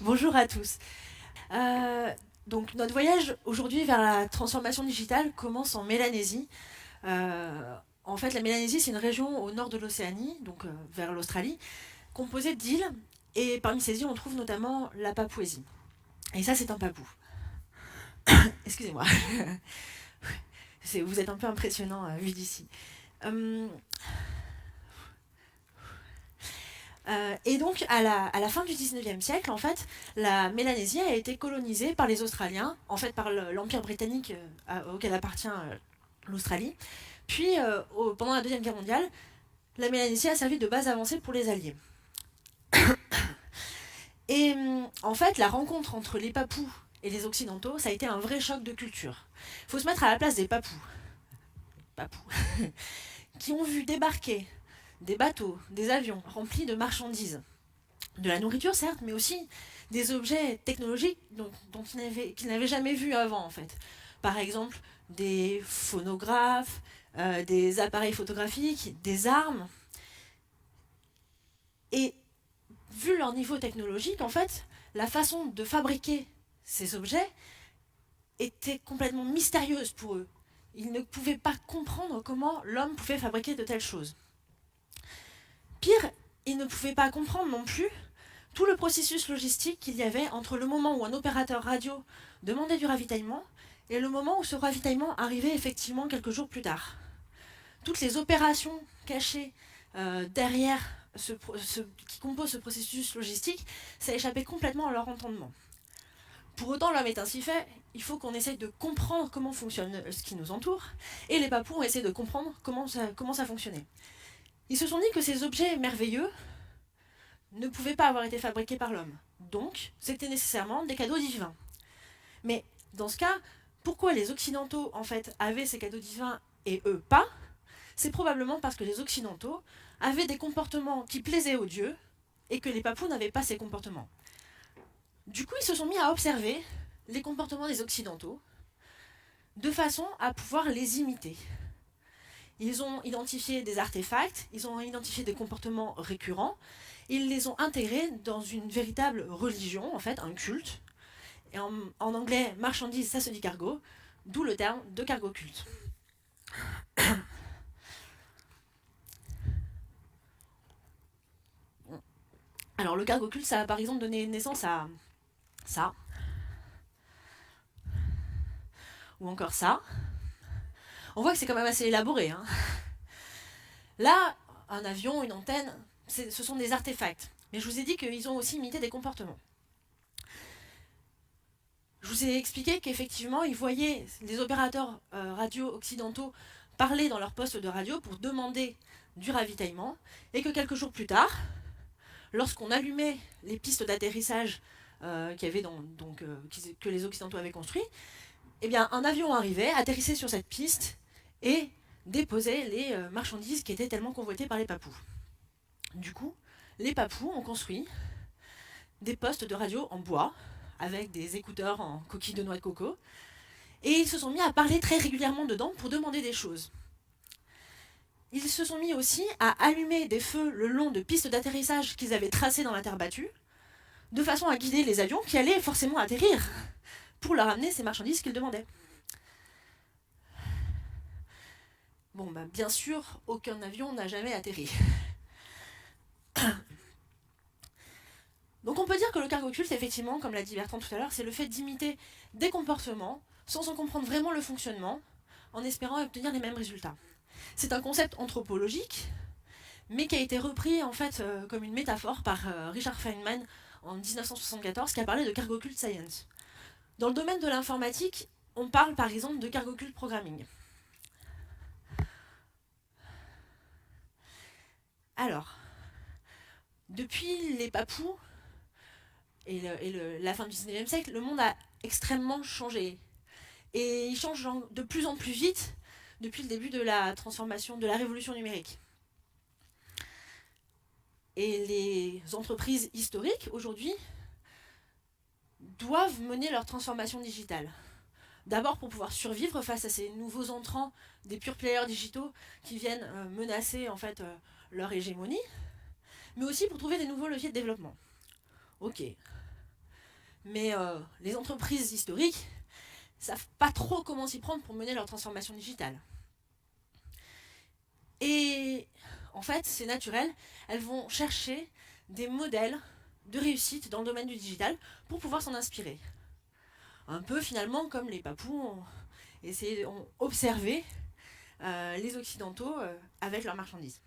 Bonjour à tous. Euh, donc notre voyage aujourd'hui vers la transformation digitale commence en Mélanésie. En fait, la Mélanésie, c'est une région au nord de l'Océanie, donc vers l'Australie, composée d'îles. Et parmi ces îles, on trouve notamment la Papouasie. Et ça, c'est un papou. Excusez-moi. Vous êtes un peu impressionnant vu d'ici. Euh, et donc, à la fin du 19e siècle, en fait, la Mélanésie a été colonisée par les Australiens, en fait par l'Empire britannique auquel appartient l'Australie. Puis, pendant la Deuxième Guerre mondiale, la Mélanésie a servi de base avancée pour les Alliés. Et en fait, la rencontre entre les Papous et les Occidentaux, ça a été un vrai choc de culture. Il faut se mettre à la place des Papous qui ont vu débarquer des bateaux, des avions remplis de marchandises, de la nourriture certes, mais aussi des objets technologiques dont qu'ils n'avaient jamais vu avant en fait. Par exemple, des phonographes, des appareils photographiques, des armes. Et vu leur niveau technologique, en fait, la façon de fabriquer ces objets était complètement mystérieuse pour eux. Ils ne pouvaient pas comprendre comment l'homme pouvait fabriquer de telles choses. Pire, ils ne pouvaient pas comprendre non plus tout le processus logistique qu'il y avait entre le moment où un opérateur radio demandait du ravitaillement et le moment où ce ravitaillement arrivait effectivement quelques jours plus tard. Toutes les opérations cachées derrière qui composent ce processus logistique, ça échappait complètement à leur entendement. Pour autant, l'homme est ainsi fait, il faut qu'on essaye de comprendre comment fonctionne ce qui nous entoure, et les Papous ont essayé de comprendre comment ça fonctionnait. Ils se sont dit que ces objets merveilleux ne pouvaient pas avoir été fabriqués par l'homme. Donc, c'était nécessairement des cadeaux divins. Mais dans ce cas, pourquoi les Occidentaux, en fait, avaient ces cadeaux divins et eux pas? C'est probablement parce que les Occidentaux avaient des comportements qui plaisaient aux dieux et que les Papous n'avaient pas ces comportements. Du coup, ils se sont mis à observer les comportements des Occidentaux de façon à pouvoir les imiter. Ils ont identifié des artefacts, ils ont identifié des comportements récurrents, ils les ont intégrés dans une véritable religion, en fait, un culte. Et en anglais, marchandise, ça se dit cargo, d'où le terme de cargo culte. Alors le cargo culte, ça a par exemple donné naissance à ça, ou encore ça. On voit que c'est quand même assez élaboré. Hein. Là, un avion, une antenne, ce sont des artefacts. Mais je vous ai dit qu'ils ont aussi imité des comportements. Je vous ai expliqué qu'effectivement, ils voyaient les opérateurs radio occidentaux parler dans leur poste de radio pour demander du ravitaillement, et que quelques jours plus tard, lorsqu'on allumait les pistes d'atterrissage que les Occidentaux avaient construites, eh bien, un avion arrivait, atterrissait sur cette piste et déposait les marchandises qui étaient tellement convoitées par les Papous. Du coup, les Papous ont construit des postes de radio en bois, avec des écouteurs en coquille de noix de coco, et ils se sont mis à parler très régulièrement dedans pour demander des choses. Ils se sont mis aussi à allumer des feux le long de pistes d'atterrissage qu'ils avaient tracées dans la terre battue, de façon à guider les avions qui allaient forcément atterrir pour leur amener ces marchandises qu'ils demandaient. Bon, bah, bien sûr, aucun avion n'a jamais atterri. Donc on peut dire que le cargo culte, effectivement, comme l'a dit Bertrand tout à l'heure, c'est le fait d'imiter des comportements sans en comprendre vraiment le fonctionnement, en espérant obtenir les mêmes résultats. C'est un concept anthropologique, mais qui a été repris en fait comme une métaphore par Richard Feynman en 1974, qui a parlé de cargo cult science. Dans le domaine de l'informatique, on parle par exemple de cargo cult programming. Alors, depuis les Papous et la fin du 19e siècle, le monde a extrêmement changé. Et il change de plus en plus vite depuis le début de la transformation, de la révolution numérique. Et les entreprises historiques, aujourd'hui, doivent mener leur transformation digitale. D'abord pour pouvoir survivre face à ces nouveaux entrants des pure players digitaux qui viennent menacer en fait leur hégémonie, mais aussi pour trouver des nouveaux leviers de développement. Ok. Mais les entreprises historiques ne savent pas trop comment s'y prendre pour mener leur transformation digitale. Et en fait, c'est naturel, elles vont chercher des modèles de réussite dans le domaine du digital pour pouvoir s'en inspirer. Un peu finalement comme les Papous ont observé les Occidentaux avec leurs marchandises.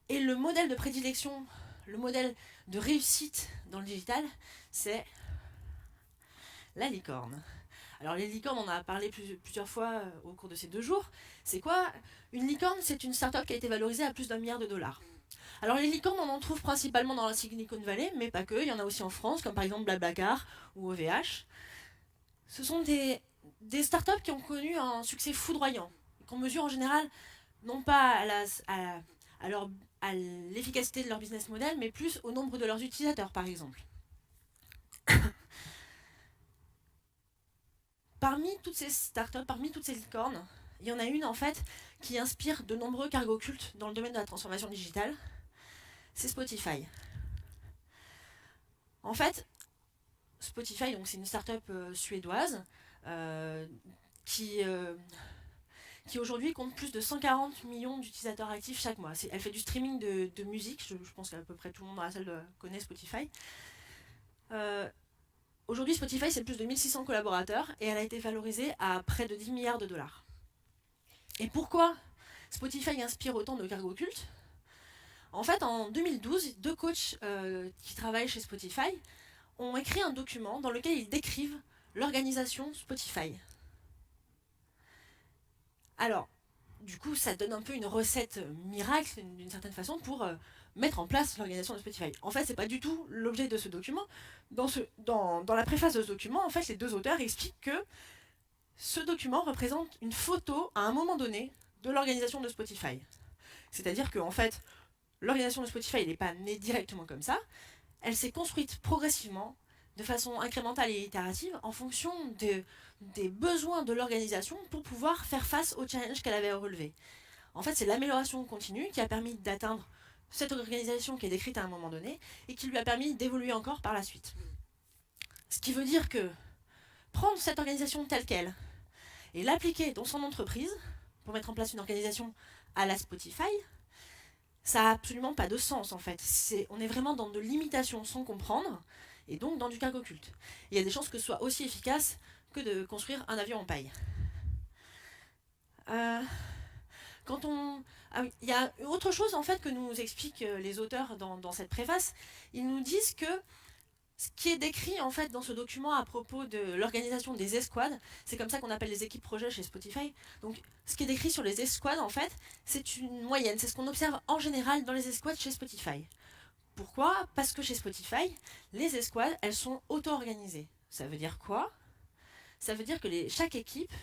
Et le modèle de prédilection, le modèle de réussite dans le digital, c'est la licorne. Alors les licornes, on en a parlé plusieurs fois au cours de ces 2 jours. C'est quoi? Une licorne, c'est une start-up qui a été valorisée à plus d'1 milliard de dollars. Alors les licornes, on en trouve principalement dans la Silicon Valley, mais pas que. Il y en a aussi en France, comme par exemple Blablacar ou OVH. Ce sont des startups qui ont connu un succès foudroyant, qu'on mesure en général non pas à l'efficacité de leur business model, mais plus au nombre de leurs utilisateurs, par exemple. Parmi toutes ces startups, parmi toutes ces licornes, il y en a une en fait qui inspire de nombreux cargos cultes dans le domaine de la transformation digitale. C'est Spotify. En fait, Spotify, donc c'est une startup suédoise qui aujourd'hui compte plus de 140 millions d'utilisateurs actifs chaque mois. Elle fait du streaming de musique, je pense qu'à peu près tout le monde dans la salle connaît Spotify. Aujourd'hui, Spotify, c'est plus de 1600 collaborateurs et elle a été valorisée à près de 10 milliards de dollars. Et pourquoi Spotify inspire autant de cargos cultes? En fait, en 2012, 2 coachs qui travaillent chez Spotify ont écrit un document dans lequel ils décrivent l'organisation Spotify. Alors, du coup, ça donne un peu une recette miracle, d'une certaine façon, pour mettre en place l'organisation de Spotify. En fait, c'est pas du tout l'objet de ce document. Dans la préface de ce document, en fait, les 2 auteurs expliquent que ce document représente une photo, à un moment donné, de l'organisation de Spotify. C'est-à-dire que, en fait, l'organisation de Spotify n'est pas née directement comme ça. Elle s'est construite progressivement, de façon incrémentale et itérative, en fonction des besoins de l'organisation pour pouvoir faire face aux challenges qu'elle avait à relever. En fait, c'est l'amélioration continue qui a permis d'atteindre cette organisation qui est décrite à un moment donné et qui lui a permis d'évoluer encore par la suite. Ce qui veut dire que prendre cette organisation telle qu'elle et l'appliquer dans son entreprise pour mettre en place une organisation à la Spotify, ça n'a absolument pas de sens en fait. On est vraiment dans de l'imitation sans comprendre et donc dans du cargo culte. Il y a des chances que ce soit aussi efficace que de construire un avion en paille. Il y a autre chose en fait que nous expliquent les auteurs dans cette préface. Ils nous disent que ce qui est décrit en fait dans ce document à propos de l'organisation des escouades, c'est comme ça qu'on appelle les équipes projets chez Spotify. Donc ce qui est décrit sur les escouades en fait, c'est une moyenne, c'est ce qu'on observe en général dans les escouades chez Spotify. Pourquoi? Parce que chez Spotify, les escouades, elles sont auto-organisées. Ça veut dire quoi? Ça veut dire que chaque équipe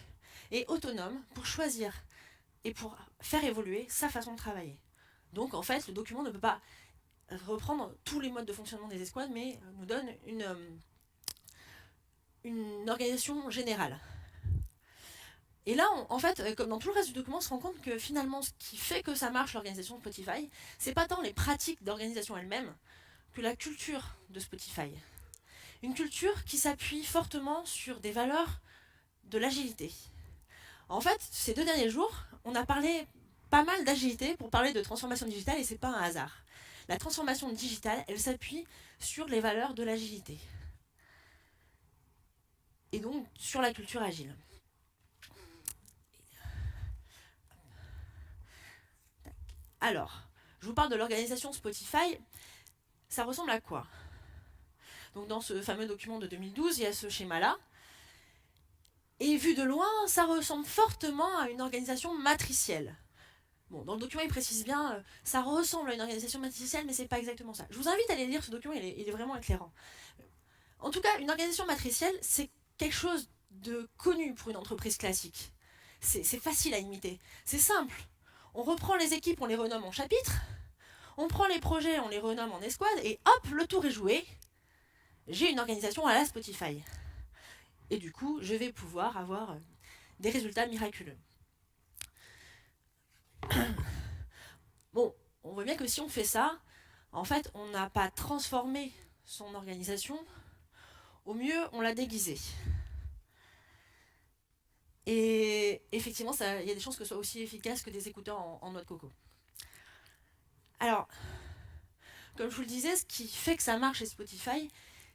est autonome pour choisir et pour faire évoluer sa façon de travailler. Donc en fait, le document ne peut pas reprendre tous les modes de fonctionnement des escouades, mais nous donne une organisation générale. Et là, en fait, comme dans tout le reste du document, on se rend compte que finalement, ce qui fait que ça marche, l'organisation de Spotify, c'est pas tant les pratiques d'organisation elles-mêmes que la culture de Spotify. Une culture qui s'appuie fortement sur des valeurs de l'agilité. En fait, ces 2 derniers jours, on a parlé pas mal d'agilité pour parler de transformation digitale et c'est pas un hasard. La transformation digitale, elle s'appuie sur les valeurs de l'agilité. Et donc sur la culture agile. Alors, je vous parle de l'organisation Spotify. Ça ressemble à quoi? Donc dans ce fameux document de 2012, il y a ce schéma-là. Et vu de loin, ça ressemble fortement à une organisation matricielle. Bon, dans le document, il précise bien, ça ressemble à une organisation matricielle, mais c'est pas exactement ça. Je vous invite à aller lire ce document, il est vraiment éclairant. En tout cas, une organisation matricielle, c'est quelque chose de connu pour une entreprise classique. C'est facile à imiter. C'est simple. On reprend les équipes, on les renomme en chapitres. On prend les projets, on les renomme en escouades. Et hop, le tour est joué. J'ai une organisation à la Spotify. Et du coup, je vais pouvoir avoir des résultats miraculeux. Bon, on voit bien que si on fait ça, en fait, on n'a pas transformé son organisation, au mieux on l'a déguisée. Et effectivement, il y a des chances que ce soit aussi efficace que des écouteurs en noix de coco. Alors, comme je vous le disais, ce qui fait que ça marche chez Spotify,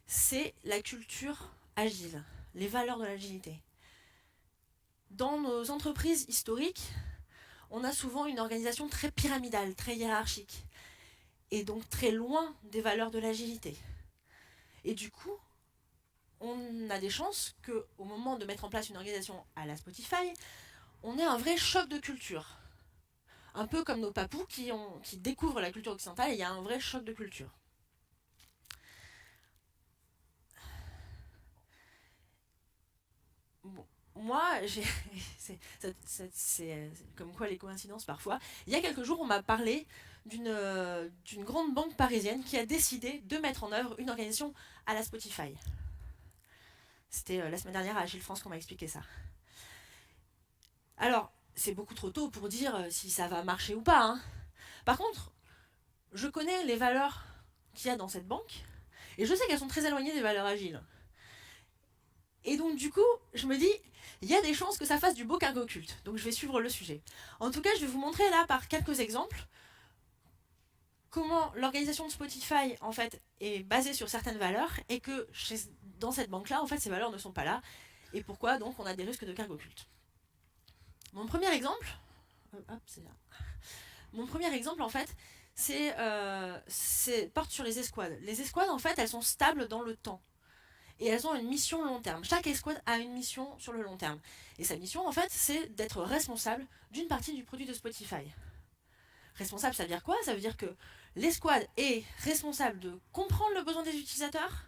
c'est la culture agile, les valeurs de l'agilité. Dans nos entreprises historiques, on a souvent une organisation très pyramidale, très hiérarchique, et donc très loin des valeurs de l'agilité. Et du coup, on a des chances qu'au moment de mettre en place une organisation à la Spotify, on ait un vrai choc de culture. Un peu comme nos papous qui découvrent la culture occidentale, et il y a un vrai choc de culture. Bon, moi, c'est comme quoi les coïncidences parfois. Il y a quelques jours, on m'a parlé d'une grande banque parisienne qui a décidé de mettre en œuvre une organisation à la Spotify. C'était la semaine dernière à Agile France qu'on m'a expliqué ça. Alors, c'est beaucoup trop tôt pour dire si ça va marcher ou pas. Hein. Par contre, je connais les valeurs qu'il y a dans cette banque, et je sais qu'elles sont très éloignées des valeurs agiles. Et donc du coup, je me dis, il y a des chances que ça fasse du beau cargo culte. Donc je vais suivre le sujet. En tout cas, je vais vous montrer là par quelques exemples comment l'organisation de Spotify en fait est basée sur certaines valeurs et que dans cette banque-là, en fait, ces valeurs ne sont pas là. Et pourquoi donc on a des risques de cargo culte. Mon premier exemple, c'est là. Mon premier exemple en fait, porte sur les escouades. Les escouades en fait, elles sont stables dans le temps. Et elles ont une mission long terme. Chaque escouade a une mission sur le long terme. Et sa mission, en fait, c'est d'être responsable d'une partie du produit de Spotify. Responsable, ça veut dire quoi? Ça veut dire que l'escouade est responsable de comprendre le besoin des utilisateurs,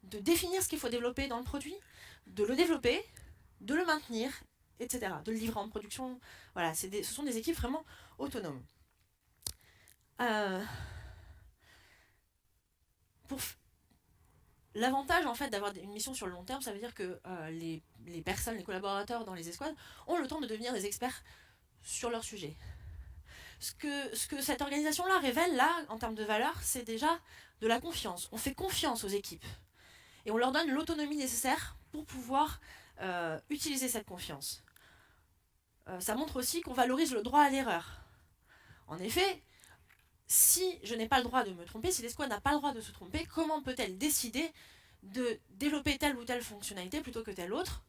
de définir ce qu'il faut développer dans le produit, de le développer, de le maintenir, etc. De le livrer en production. Voilà, ce sont des équipes vraiment autonomes. L'avantage en fait d'avoir une mission sur le long terme, ça veut dire que les personnes, les collaborateurs dans les escouades ont le temps de devenir des experts sur leur sujet. Ce que cette organisation-là révèle, là, en termes de valeur, c'est déjà de la confiance. On fait confiance aux équipes. Et on leur donne l'autonomie nécessaire pour pouvoir utiliser cette confiance. Ça montre aussi qu'on valorise le droit à l'erreur. En effet, si je n'ai pas le droit de me tromper, si l'escouade n'a pas le droit de se tromper, comment peut-elle décider de développer telle ou telle fonctionnalité plutôt que telle autre,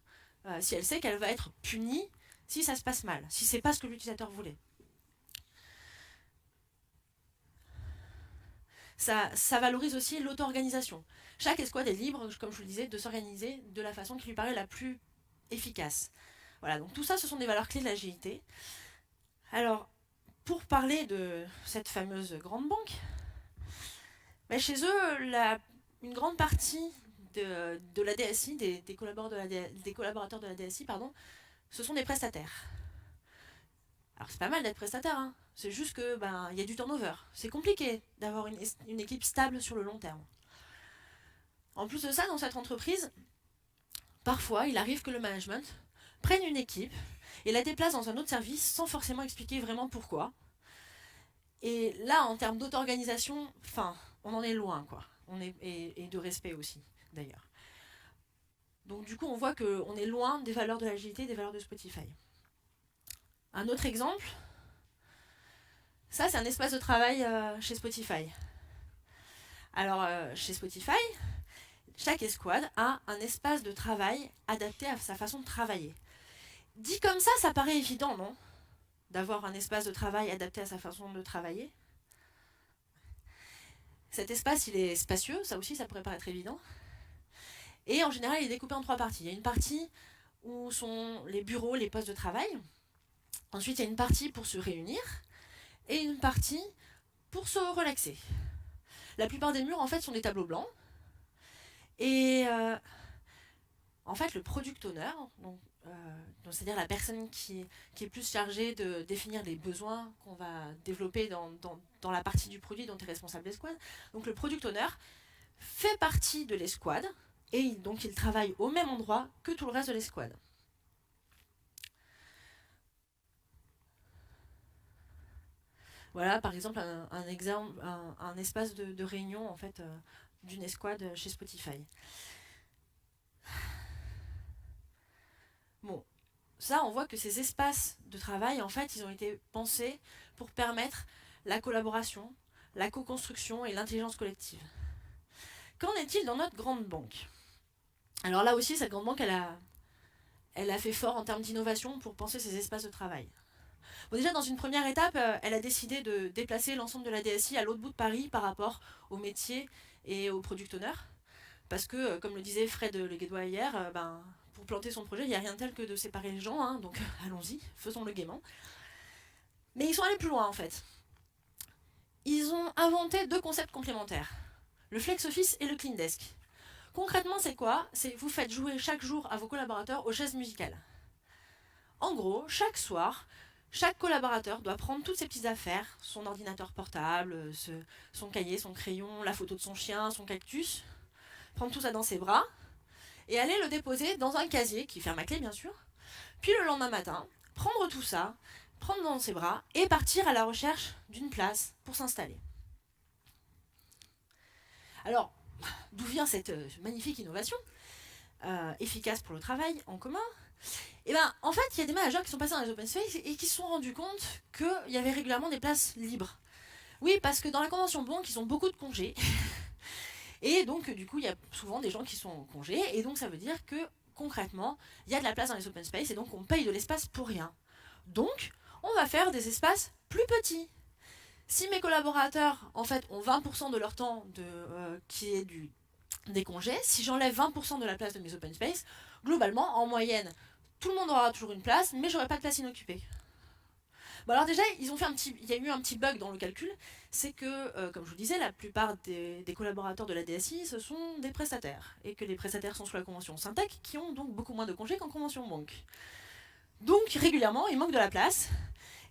si elle sait qu'elle va être punie si ça se passe mal, si c'est pas ce que l'utilisateur voulait. Ça valorise aussi l'auto-organisation. Chaque escouade est libre, comme je vous le disais, de s'organiser de la façon qui lui paraît la plus efficace. Voilà, donc tout ça, ce sont des valeurs clés de l'agilité. Alors, pour parler de cette fameuse grande banque, chez eux, une grande partie de la DSI, des collaborateurs de la DSI, ce sont des prestataires. Alors c'est pas mal d'être prestataire, hein. C'est juste que y a du turnover. C'est compliqué d'avoir une équipe stable sur le long terme. En plus de ça, dans cette entreprise, parfois il arrive que le management prenne une équipe et la déplace dans un autre service sans forcément expliquer vraiment pourquoi. Et là, en termes d'auto-organisation, on en est loin, quoi. Et de respect aussi, d'ailleurs. Donc du coup, on voit qu'on est loin des valeurs de l'agilité, des valeurs de Spotify. Un autre exemple, ça c'est un espace de travail chez Spotify. Alors, chez Spotify, chaque escouade a un espace de travail adapté à sa façon de travailler. Dit comme ça paraît évident, non? D'avoir un espace de travail adapté à sa façon de travailler. Cet espace, il est spacieux, ça aussi, ça pourrait paraître évident. Et en général, il est découpé en 3 parties. Il y a une partie où sont les bureaux, les postes de travail. Ensuite, il y a une partie pour se réunir et une partie pour se relaxer. La plupart des murs, en fait, sont des tableaux blancs. Et en fait, le product owner, c'est-à-dire la personne qui est plus chargée de définir les besoins qu'on va développer dans la partie du produit dont est responsable l'escouade. Donc le product owner fait partie de l'escouade et donc il travaille au même endroit que tout le reste de l'escouade. Voilà, par exemple, un exemple, un espace de réunion en fait, d'une escouade chez Spotify. Bon, ça, on voit que ces espaces de travail, en fait, ils ont été pensés pour permettre la collaboration, la co-construction et l'intelligence collective. Qu'en est-il dans notre grande banque? Alors là aussi, cette grande banque, elle a fait fort en termes d'innovation pour penser ces espaces de travail. Bon, déjà, dans une première étape, elle a décidé de déplacer l'ensemble de la DSI à l'autre bout de Paris par rapport aux métiers et aux product owners. Parce que, comme le disait Fred Leguédois hier, pour planter son projet, il n'y a rien de tel que de séparer les gens, hein, donc allons-y, faisons-le gaiement. Mais ils sont allés plus loin en fait. Ils ont inventé deux concepts complémentaires, le flex office et le clean desk. Concrètement, c'est quoi? C'est vous faites jouer chaque jour à vos collaborateurs aux chaises musicales. En gros, chaque soir, chaque collaborateur doit prendre toutes ses petites affaires, son ordinateur portable, son cahier, son crayon, la photo de son chien, son cactus, prendre tout ça dans ses bras et aller le déposer dans un casier qui ferme à clé bien sûr. Puis le lendemain matin, prendre tout ça, prendre dans ses bras et partir à la recherche d'une place pour s'installer. Alors, d'où vient cette magnifique innovation efficace pour le travail en commun? Et ben, en fait, il y a des managers qui sont passés dans les open space et qui se sont rendus compte qu'il y avait régulièrement des places libres. Oui, parce que dans la convention banque, ils ont beaucoup de congés. Et donc, du coup, il y a souvent des gens qui sont en congé. Et donc, ça veut dire que, concrètement, il y a de la place dans les open space et donc on paye de l'espace pour rien. Donc, on va faire des espaces plus petits. Si mes collaborateurs, en fait, ont 20% de leur temps qui est des congés, si j'enlève 20% de la place de mes open space, globalement, en moyenne, tout le monde aura toujours une place, mais j'aurai pas de place inoccupée. Bon alors déjà, il y a eu un petit bug dans le calcul, c'est que, comme je vous disais, la plupart des collaborateurs de la DSI, ce sont des prestataires, et que les prestataires sont sous la convention Syntec, qui ont donc beaucoup moins de congés qu'en convention banque. Donc régulièrement, il manque de la place,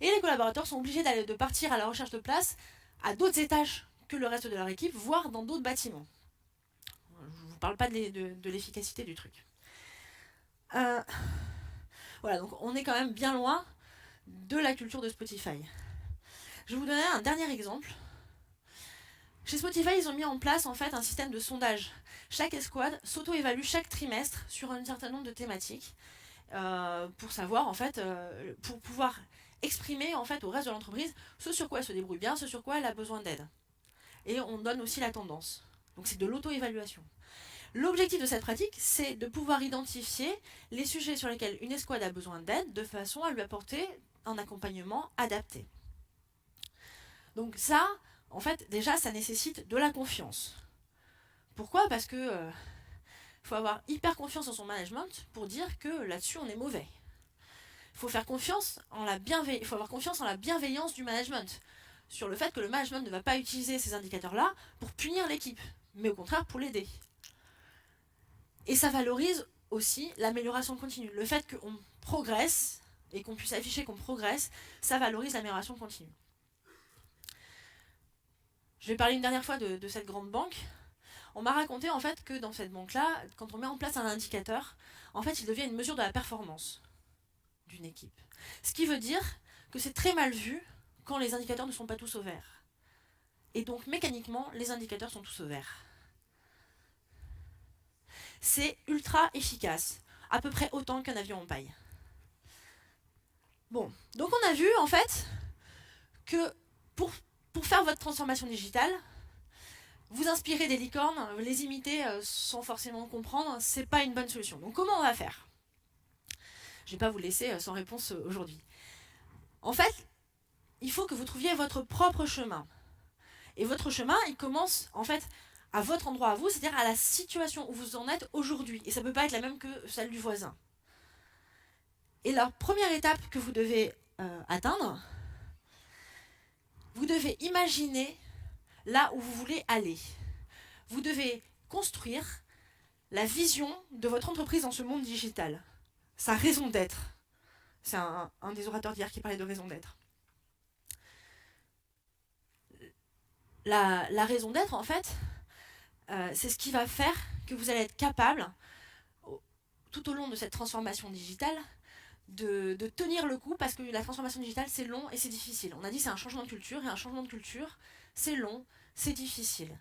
et les collaborateurs sont obligés de partir à la recherche de place à d'autres étages que le reste de leur équipe, voire dans d'autres bâtiments. Je ne vous parle pas de l'efficacité du truc. Voilà, donc on est quand même bien loin de la culture de Spotify. Je vais vous donner un dernier exemple. Chez Spotify, ils ont mis en place en fait un système de sondage. Chaque escouade s'auto-évalue chaque trimestre sur un certain nombre de thématiques pour savoir en fait, pour pouvoir exprimer en fait au reste de l'entreprise ce sur quoi elle se débrouille bien, ce sur quoi elle a besoin d'aide. Et on donne aussi la tendance. Donc c'est de l'auto-évaluation. L'objectif de cette pratique, c'est de pouvoir identifier les sujets sur lesquels une escouade a besoin d'aide de façon à lui apporter un accompagnement adapté. Donc ça, en fait, déjà, ça nécessite de la confiance. Pourquoi? Parce que faut avoir hyper confiance en son management pour dire que là-dessus, on est mauvais. Il faut avoir confiance en la bienveillance du management, sur le fait que le management ne va pas utiliser ces indicateurs-là pour punir l'équipe, mais au contraire pour l'aider. Et ça valorise aussi l'amélioration continue. Le fait qu'on progresse et qu'on puisse afficher qu'on progresse, ça valorise l'amélioration continue. Je vais parler une dernière fois de cette grande banque. On m'a raconté en fait que dans cette banque-là, quand on met en place un indicateur, en fait, il devient une mesure de la performance d'une équipe. Ce qui veut dire que c'est très mal vu quand les indicateurs ne sont pas tous au vert. Et donc, mécaniquement, les indicateurs sont tous au vert. C'est ultra efficace, à peu près autant qu'un avion en paille. Bon, donc on a vu en fait que pour faire votre transformation digitale, vous inspirer des licornes, les imiter sans forcément comprendre, c'est pas une bonne solution. Donc comment on va faire? Je vais pas vous laisser sans réponse aujourd'hui. En fait, il faut que vous trouviez votre propre chemin. Et votre chemin, il commence en fait à votre endroit à vous, c'est-à-dire à la situation où vous en êtes aujourd'hui. Et ça ne peut pas être la même que celle du voisin. Et la première étape que vous devez atteindre, vous devez imaginer là où vous voulez aller. Vous devez construire la vision de votre entreprise dans ce monde digital. Sa raison d'être. C'est un des orateurs d'hier qui parlait de raison d'être. La raison d'être, en fait, c'est ce qui va faire que vous allez être capable, tout au long de cette transformation digitale, de tenir le coup, parce que la transformation digitale, c'est long et c'est difficile. On a dit que c'est un changement de culture, et un changement de culture, c'est long, c'est difficile.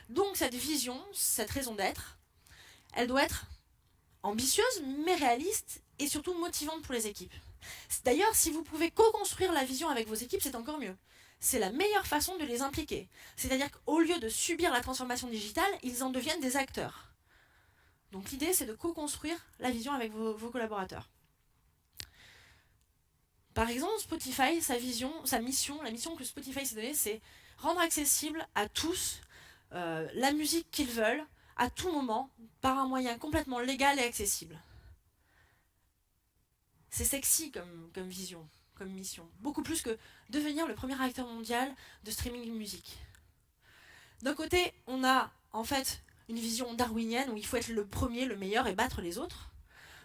Donc cette vision, cette raison d'être, elle doit être ambitieuse, mais réaliste, et surtout motivante pour les équipes. D'ailleurs, si vous pouvez co-construire la vision avec vos équipes, c'est encore mieux. C'est la meilleure façon de les impliquer. C'est-à-dire qu'au lieu de subir la transformation digitale, ils en deviennent des acteurs. Donc l'idée, c'est de co-construire la vision avec vos collaborateurs. Par exemple, Spotify, sa vision, sa mission, la mission que Spotify s'est donnée, c'est rendre accessible à tous la musique qu'ils veulent, à tout moment, par un moyen complètement légal et accessible. C'est sexy comme vision, comme mission. Beaucoup plus que devenir le premier acteur mondial de streaming de musique. D'un côté, on a en fait une vision darwinienne où il faut être le premier, le meilleur et battre les autres.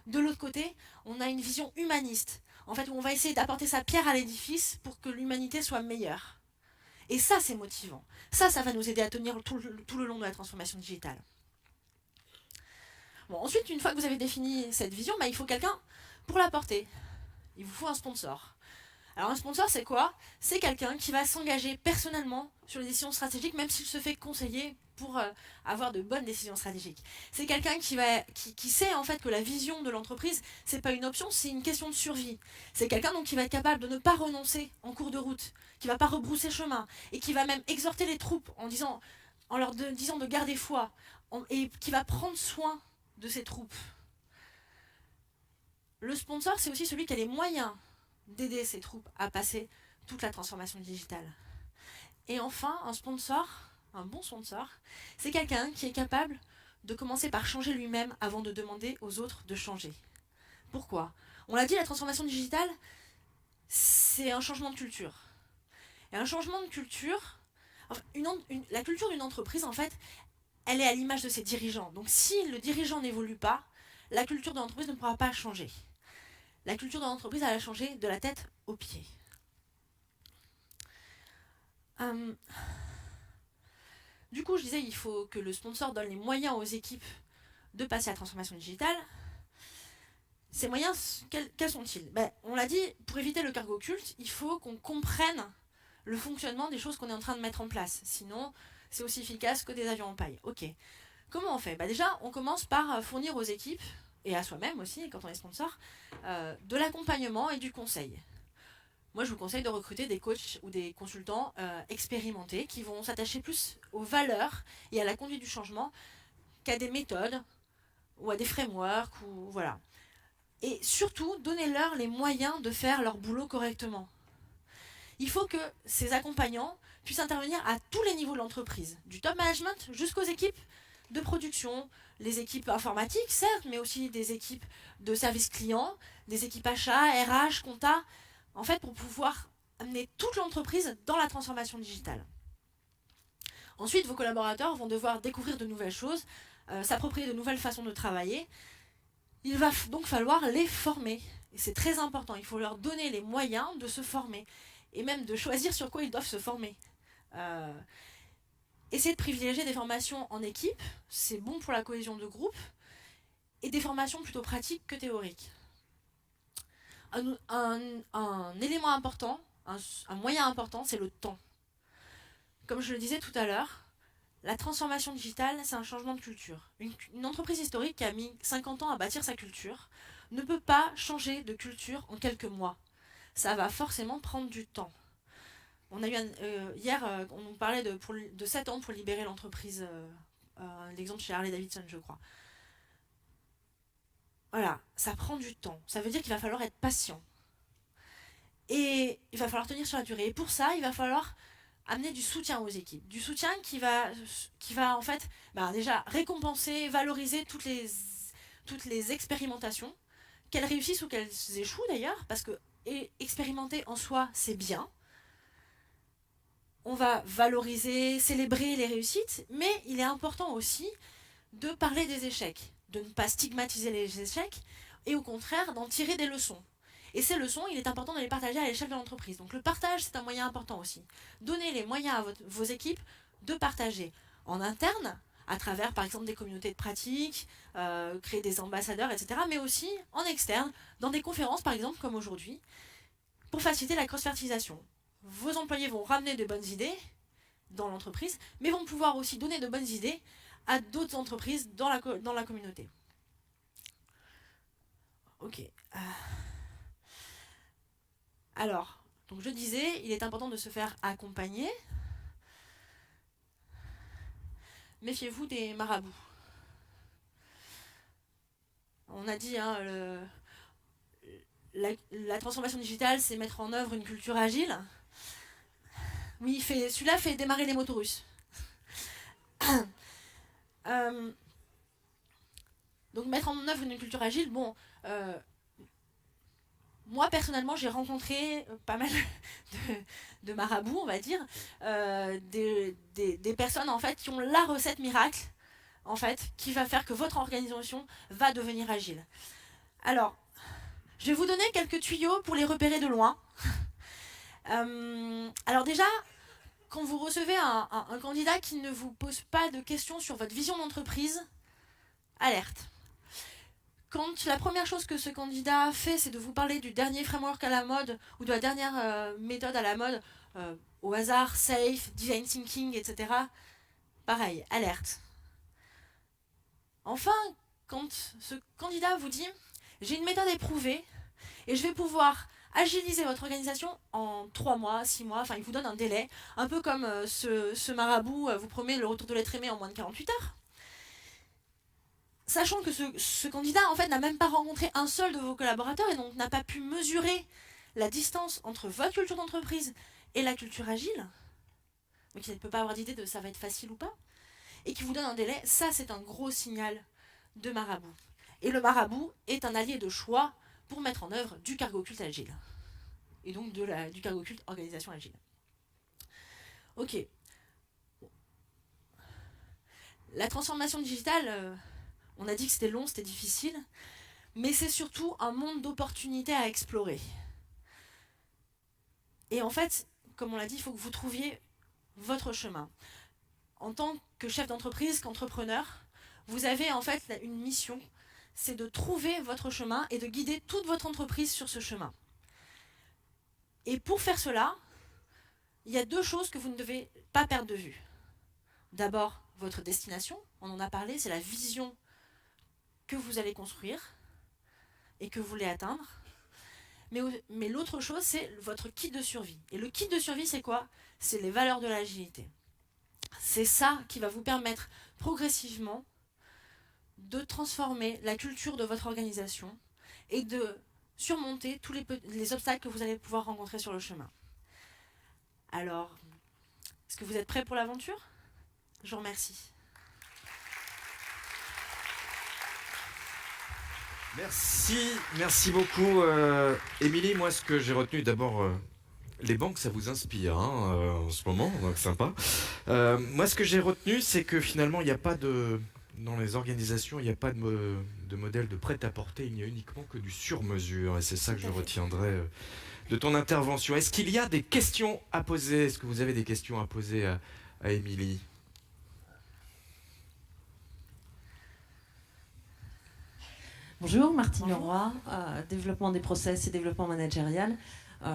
De l'autre côté, on a une vision humaniste, en fait, où on va essayer d'apporter sa pierre à l'édifice pour que l'humanité soit meilleure. Et ça, c'est motivant. Ça va nous aider à tenir tout le long de la transformation digitale. Bon, ensuite, une fois que vous avez défini cette vision, il faut quelqu'un pour la porter. Il vous faut un sponsor. Alors un sponsor, c'est quoi? C'est quelqu'un qui va s'engager personnellement sur les décisions stratégiques, même s'il se fait conseiller pour avoir de bonnes décisions stratégiques. C'est quelqu'un qui sait en fait que la vision de l'entreprise, c'est pas une option, c'est une question de survie. C'est quelqu'un donc qui va être capable de ne pas renoncer en cours de route, qui va pas rebrousser chemin, et qui va même exhorter les troupes en leur disant de garder foi, et qui va prendre soin de ses troupes. Le sponsor, c'est aussi celui qui a les moyens d'aider ses troupes à passer toute la transformation digitale. Et enfin, un bon sponsor, c'est quelqu'un qui est capable de commencer par changer lui-même avant de demander aux autres de changer. Pourquoi? On l'a dit, la transformation digitale, c'est un changement de culture. Et un changement de culture, la culture d'une entreprise, en fait, elle est à l'image de ses dirigeants. Donc si le dirigeant n'évolue pas, la culture de l'entreprise ne pourra pas changer. La culture de l'entreprise, elle a changé de la tête aux pieds. Du coup, je disais, il faut que le sponsor donne les moyens aux équipes de passer à la transformation digitale. Ces moyens, quels sont-ils? On l'a dit, pour éviter le cargo culte, il faut qu'on comprenne le fonctionnement des choses qu'on est en train de mettre en place. Sinon, c'est aussi efficace que des avions en paille. Ok. Comment on fait? Déjà, on commence par fournir aux équipes, et à soi-même aussi, quand on est sponsor, de l'accompagnement et du conseil. Moi, je vous conseille de recruter des coachs ou des consultants expérimentés qui vont s'attacher plus aux valeurs et à la conduite du changement qu'à des méthodes ou à des frameworks. Voilà. Et surtout, donnez-leur les moyens de faire leur boulot correctement. Il faut que ces accompagnants puissent intervenir à tous les niveaux de l'entreprise, du top management jusqu'aux équipes de production, les équipes informatiques, certes, mais aussi des équipes de service client, des équipes achats, RH, compta, en fait, pour pouvoir amener toute l'entreprise dans la transformation digitale. Ensuite, vos collaborateurs vont devoir découvrir de nouvelles choses, s'approprier de nouvelles façons de travailler. Il va donc falloir les former. Et c'est très important, il faut leur donner les moyens de se former, et même de choisir sur quoi ils doivent se former. Essayez de privilégier des formations en équipe, c'est bon pour la cohésion de groupe, et des formations plutôt pratiques que théoriques. Un élément important, un moyen important, c'est le temps. Comme je le disais tout à l'heure, la transformation digitale, c'est un changement de culture. Une entreprise historique qui a mis 50 ans à bâtir sa culture ne peut pas changer de culture en quelques mois. Ça va forcément prendre du temps. On a eu hier, on nous parlait de 7 ans pour libérer l'entreprise. L'exemple chez Harley Davidson, je crois. Voilà, ça prend du temps. Ça veut dire qu'il va falloir être patient. Et il va falloir tenir sur la durée. Et pour ça, il va falloir amener du soutien aux équipes. Du soutien qui va en fait déjà récompenser, valoriser toutes les expérimentations, qu'elles réussissent ou qu'elles échouent d'ailleurs, parce que expérimenter en soi, c'est bien. On va valoriser, célébrer les réussites, mais il est important aussi de parler des échecs, de ne pas stigmatiser les échecs, et au contraire d'en tirer des leçons. Et ces leçons, il est important de les partager à l'échelle de l'entreprise. Donc le partage, c'est un moyen important aussi. Donnez les moyens à vos équipes de partager en interne, à travers par exemple des communautés de pratique, créer des ambassadeurs, etc. Mais aussi en externe, dans des conférences par exemple comme aujourd'hui, pour faciliter la cross-fertilisation. Vos employés vont ramener de bonnes idées dans l'entreprise, mais vont pouvoir aussi donner de bonnes idées à d'autres entreprises dans la communauté. Ok. Alors, donc je disais, il est important de se faire accompagner. Méfiez-vous des marabouts. On a dit, hein, la transformation digitale, c'est mettre en œuvre une culture agile. Oui, celui-là fait démarrer les motos russes. Donc mettre en œuvre une culture agile, bon, moi personnellement j'ai rencontré pas mal de marabouts, on va dire, des personnes en fait qui ont la recette miracle, en fait, qui va faire que votre organisation va devenir agile. Alors, je vais vous donner quelques tuyaux pour les repérer de loin. Alors déjà, quand vous recevez un candidat qui ne vous pose pas de questions sur votre vision d'entreprise, alerte. Quand la première chose que ce candidat fait, c'est de vous parler du dernier framework à la mode ou de la dernière méthode à la mode, au hasard, safe, design thinking, etc. Pareil, alerte. Enfin, quand ce candidat vous dit « j'ai une méthode éprouvée et je vais pouvoir agiliser votre organisation en 3 mois, 6 mois », enfin il vous donne un délai, un peu comme ce marabout vous promet le retour de l'être aimé en moins de 48 heures. Sachant que ce candidat en fait n'a même pas rencontré un seul de vos collaborateurs et donc n'a pas pu mesurer la distance entre votre culture d'entreprise et la culture agile, donc il ne peut pas avoir d'idée de ça va être facile ou pas, et qui vous donne un délai, ça c'est un gros signal de marabout. Et le marabout est un allié de choix pour mettre en œuvre du cargo culte agile, et donc du cargo culte organisation agile. Ok. La transformation digitale, on a dit que c'était long, c'était difficile, mais c'est surtout un monde d'opportunités à explorer. Et en fait, comme on l'a dit, il faut que vous trouviez votre chemin. En tant que chef d'entreprise, qu'entrepreneur, vous avez en fait une mission, c'est de trouver votre chemin et de guider toute votre entreprise sur ce chemin. Et pour faire cela, il y a 2 choses que vous ne devez pas perdre de vue. D'abord, votre destination, on en a parlé, c'est la vision que vous allez construire et que vous voulez atteindre. Mais l'autre chose, c'est votre kit de survie. Et le kit de survie, c'est quoi? C'est les valeurs de l'agilité. C'est ça qui va vous permettre progressivement de transformer la culture de votre organisation et de surmonter tous les obstacles que vous allez pouvoir rencontrer sur le chemin. Alors, est-ce que vous êtes prêts pour l'aventure? Je vous remercie. Merci beaucoup, Émilie. Moi, ce que j'ai retenu d'abord, les banques, ça vous inspire en ce moment, donc sympa. Moi, ce que j'ai retenu, c'est que finalement, il n'y a pas dans les organisations, il n'y a pas de modèle de prêt-à-porter, il n'y a uniquement que du sur-mesure. Et c'est ça que je retiendrai de ton intervention. Est-ce qu'il y a des questions à poser? Est-ce que vous avez des questions à poser à Émilie? Bonjour, Martine Leroy, développement des process et développement managérial.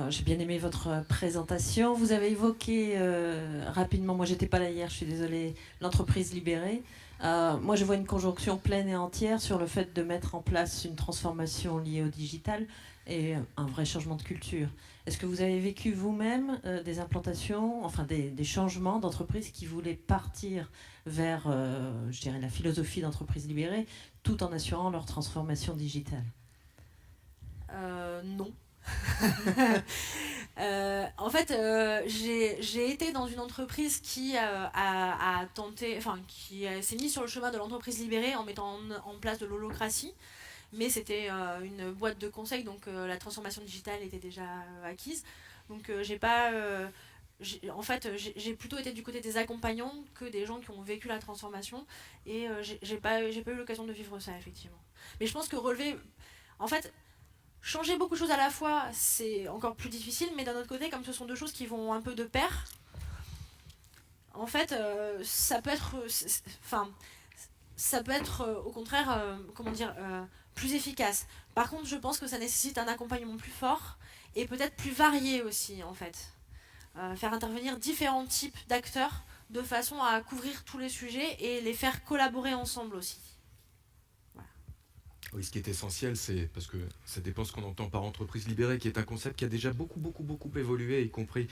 J'ai bien aimé votre présentation. Vous avez évoqué rapidement, moi j'étais pas là hier, je suis désolée, l'entreprise libérée. Moi je vois une conjonction pleine et entière sur le fait de mettre en place une transformation liée au digital et un vrai changement de culture. Est-ce que vous avez vécu vous-même des implantations, enfin des changements d'entreprise qui voulaient partir vers, je dirais, la philosophie d'entreprise libérée, tout en assurant leur transformation digitale? Non. En fait, j'ai été dans une entreprise qui a tenté, enfin, qui s'est mise sur le chemin de l'entreprise libérée en mettant en place de l'holocratie. Mais c'était une boîte de conseil, donc la transformation digitale était déjà acquise. Donc j'ai pas... en fait, j'ai plutôt été du côté des accompagnants que des gens qui ont vécu la transformation. Et j'ai pas eu l'occasion de vivre ça, effectivement. Mais je pense que relever... En fait, changer beaucoup de choses à la fois, c'est encore plus difficile. Mais d'un autre côté, comme ce sont 2 choses qui vont un peu de pair, en fait, ça peut être, ça peut être au contraire, plus efficace. Par contre, je pense que ça nécessite un accompagnement plus fort et peut-être plus varié aussi, en fait. Faire intervenir différents types d'acteurs de façon à couvrir tous les sujets et les faire collaborer ensemble aussi. Oui, ce qui est essentiel, c'est parce que ça dépend ce qu'on entend par entreprise libérée, qui est un concept qui a déjà beaucoup évolué, y compris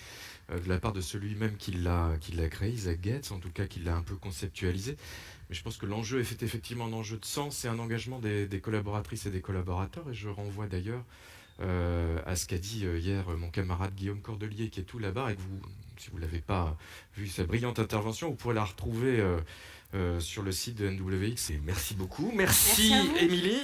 de la part de celui-même qui l'a créé, Isaac Getz, en tout cas qui l'a un peu conceptualisé. Mais je pense que l'enjeu est effectivement un enjeu de sens et un engagement des collaboratrices et des collaborateurs. Et je renvoie d'ailleurs à ce qu'a dit hier mon camarade Guillaume Cordelier, qui est tout là-bas, et que vous, si vous ne l'avez pas vu sa brillante intervention, vous pourrez la retrouver sur le site de NWX. Et merci beaucoup. Merci Merci à vous. Émilie.